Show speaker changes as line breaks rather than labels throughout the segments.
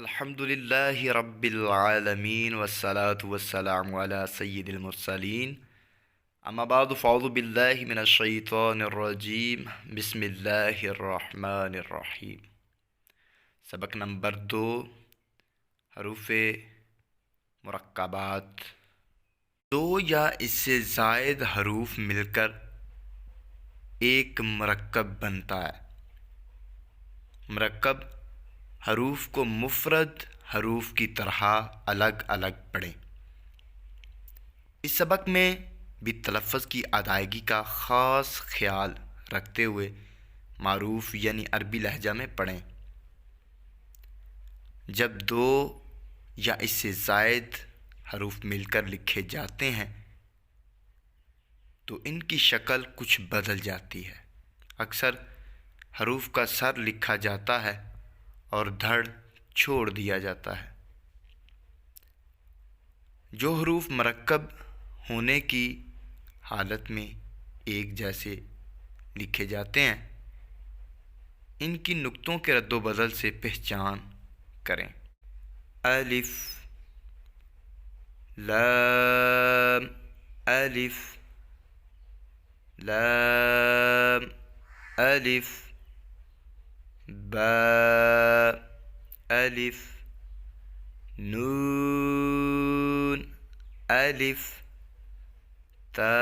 अल्हम्दुलिल्लाहि रब्बिल आलमीन वस्सलातु वस्सलामु अला सय्यिदिल मुरसलीन अम्मा बादु फ़अऊज़ु बिल्लाहि मिनश शैतानिर रजीम बिस्मिल्लाहिर रहमानिर रहीम। सबक नंबर 2, हरूफ़े मुरक्कबात। दो या इससे ज़ायद हरूफ मिलकर एक मरक्कब बनता है। मरक्कब हरूफ को मुफ़रद हरूफ की तरह अलग अलग पढ़ें। इस सबक में भी तलफ़्फ़ुज़ की अदायगी का ख़ास ख्याल रखते हुए मारूफ़ यानी अरबी लहजा में पढ़ें। जब दो या इससे ज़ायद हरूफ मिलकर लिखे जाते हैं तो इनकी शक्ल कुछ बदल जाती है। अक्सर हरूफ का सर लिखा जाता है और धड़ छोड़ दिया जाता है। जो हरूफ मरक्कब होने की हालत में एक जैसे लिखे जाते हैं, इनकी नुक्तों के रद्दो बदल से पहचान करें। अलिफ, लाम, अलिफ, लाम, अलिफ, बा, अलिफ, नून, अलिफ, ता,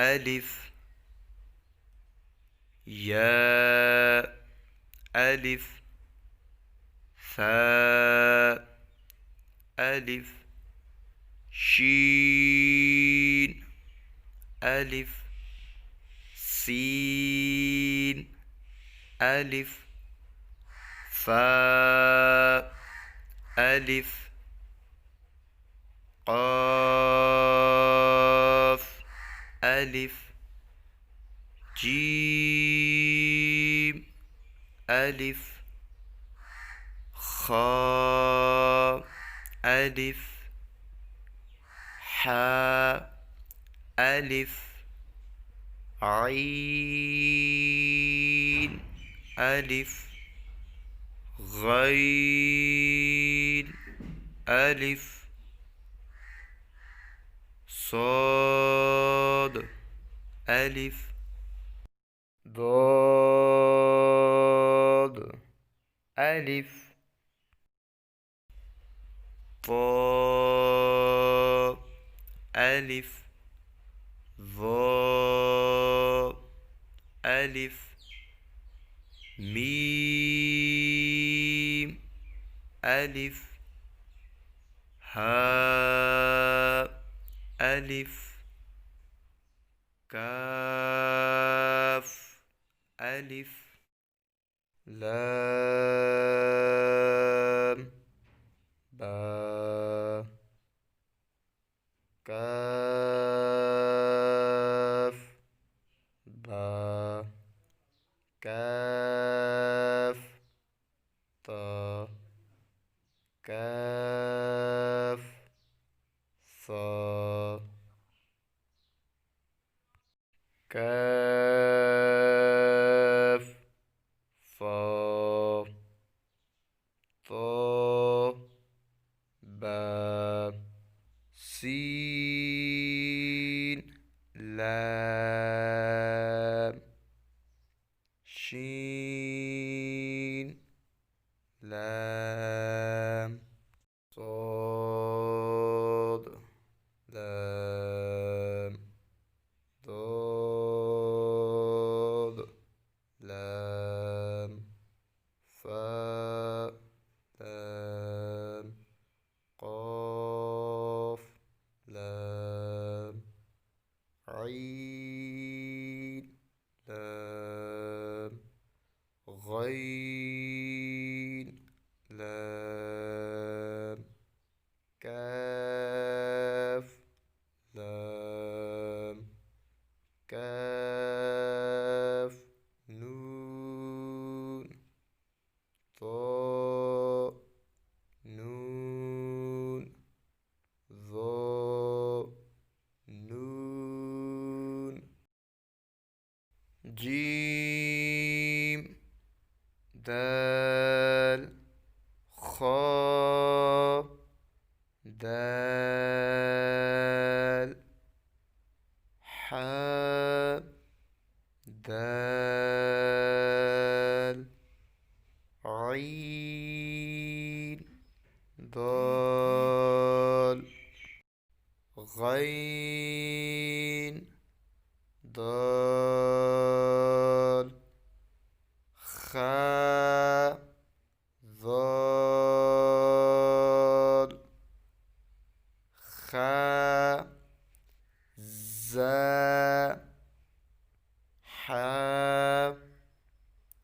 अलिफ, या, अलिफ, सा, अलिफ, शीन, अलिफ, सीन, अलिफ, फा, अलिफ, क़ाफ, अलिफ, जीम, अलिफ, खा, अलिफ, हा, अलिफ, आइन, अलिफ, गैन, अलिफ, साद, अलिफ, दाद, अलिफ, ता, अलिफ, ज़ा, अलिफ, मीम, अलिफ, हा, अलिफ, काफ, अलिफ, लाम, बा, काफ, बा, काफ, ता, काफ, सा, काफ, सा, ता, बा, सीन, लाम, शीन, लाम, साद, लाम, दाद, लाम, फा, लाम, क़ाफ, लाम, आइन, लाम, गैन, लाम, काफ, लाम, काफ, नून, ता, नून, ज़ा, नून, जीम, दाल, عين ضال غين ضال خاء ضال خاء زاء حاء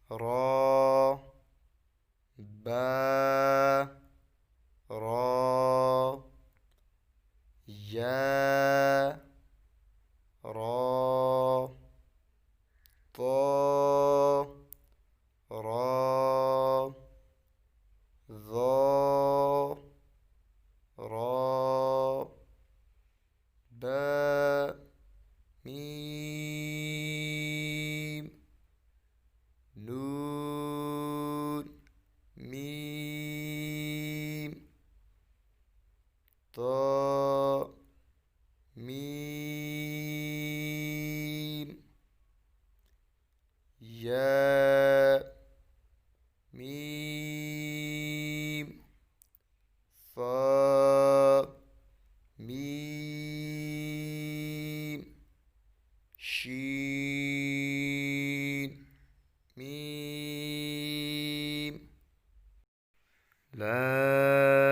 را با را يا را طا را ظا را با ميم نون ميم طا ميم يا ميم صا ميم شين ميم لام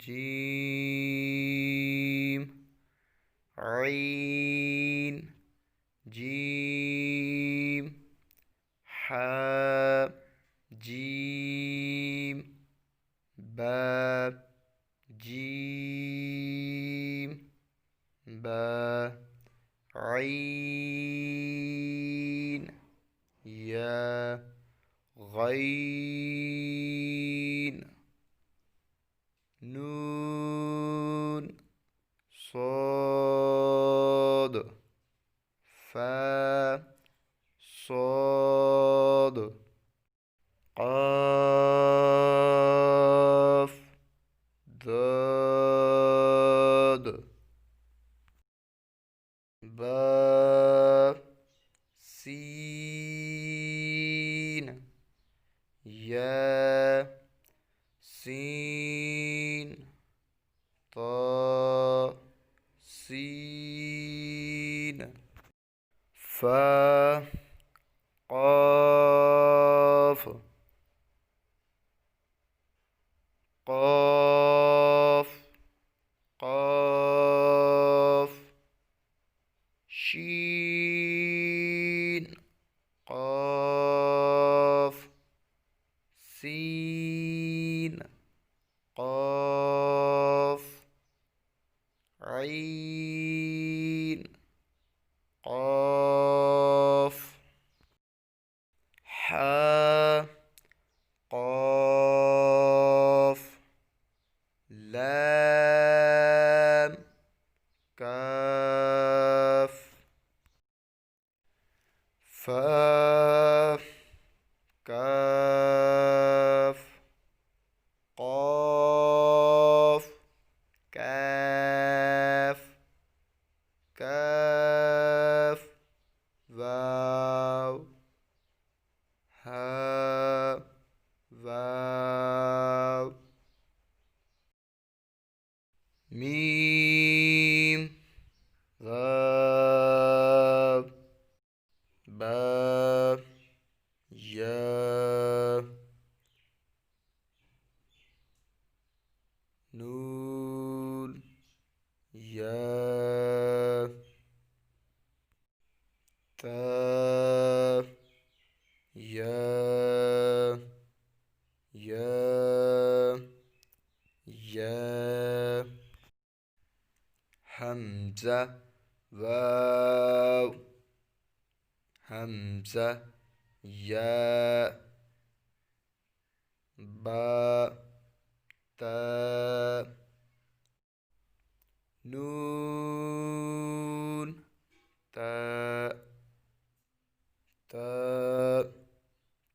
جيم عين جيم حاء جيم با جيم با عين يا غين نون صاد فا صاد قاف ضاد با سين يا سين طا سين فا قاف قاف قاف شين قاف سين قاف عين قاف حا قاف لام كاف فا كاف قاف كاف كاف واو ها واو ميم غاب با يا نون يا تا يا همزة واو همزة يا با تا نون تا تا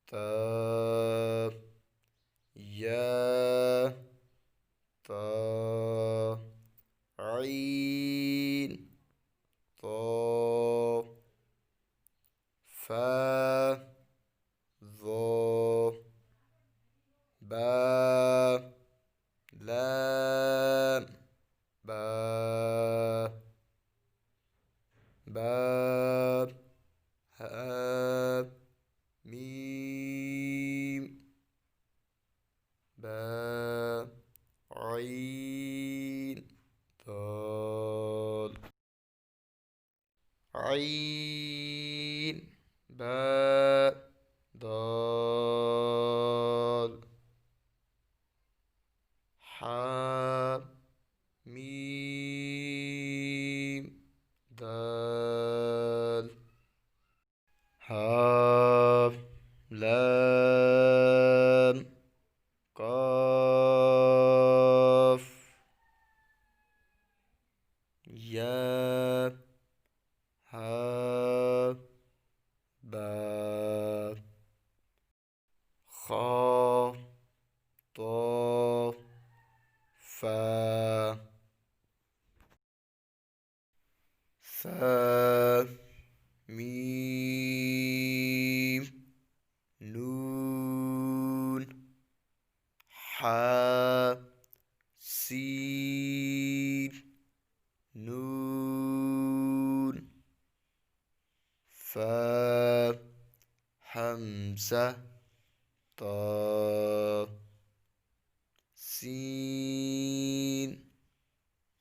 تا يا تا عين طا فا ظا با لام با با ها ميم با عين ضاد عين باء ضاد حاء ميم دال هاء لام قاف يا ها با خا طا فا ثا ميم نون حا سين نون فا همزة طا سين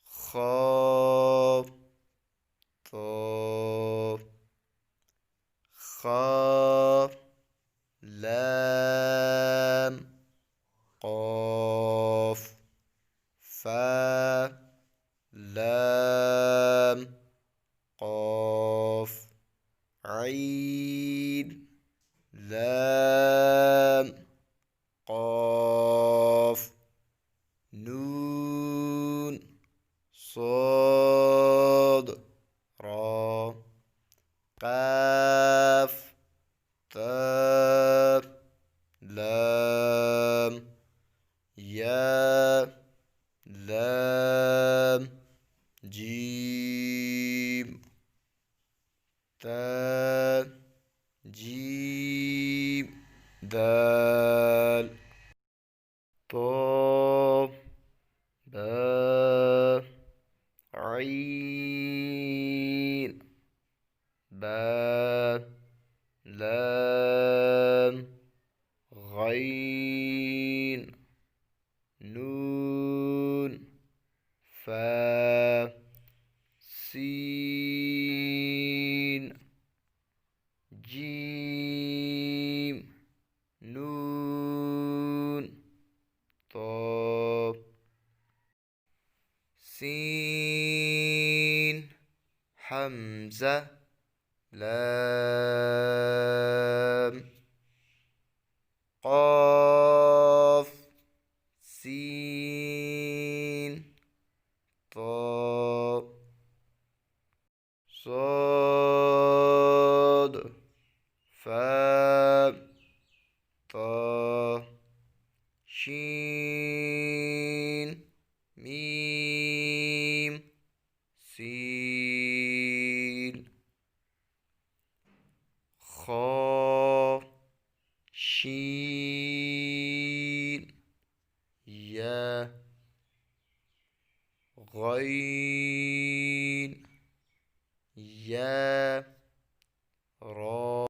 خا طا خا لام قاف فا لام قاف عين لام قاف نون صاد را قاف تاء لام يا لام جيم تاء جيم دال طا با عين با لام غين نون فا سين جيم نون طا سين حمزة لام قاف سين طا صاد فا طا شين ميم سين خا شين يا غين يا را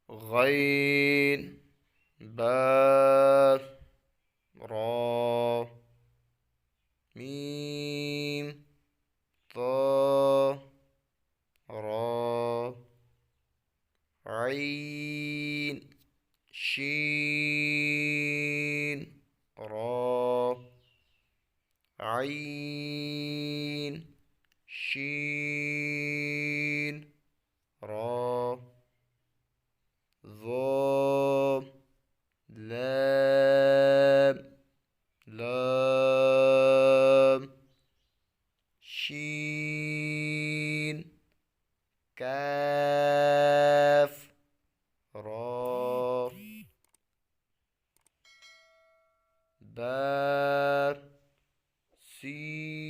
غين با را ميم طا را عين شين را عين شين را ضاد لام لام شين كاف را با سين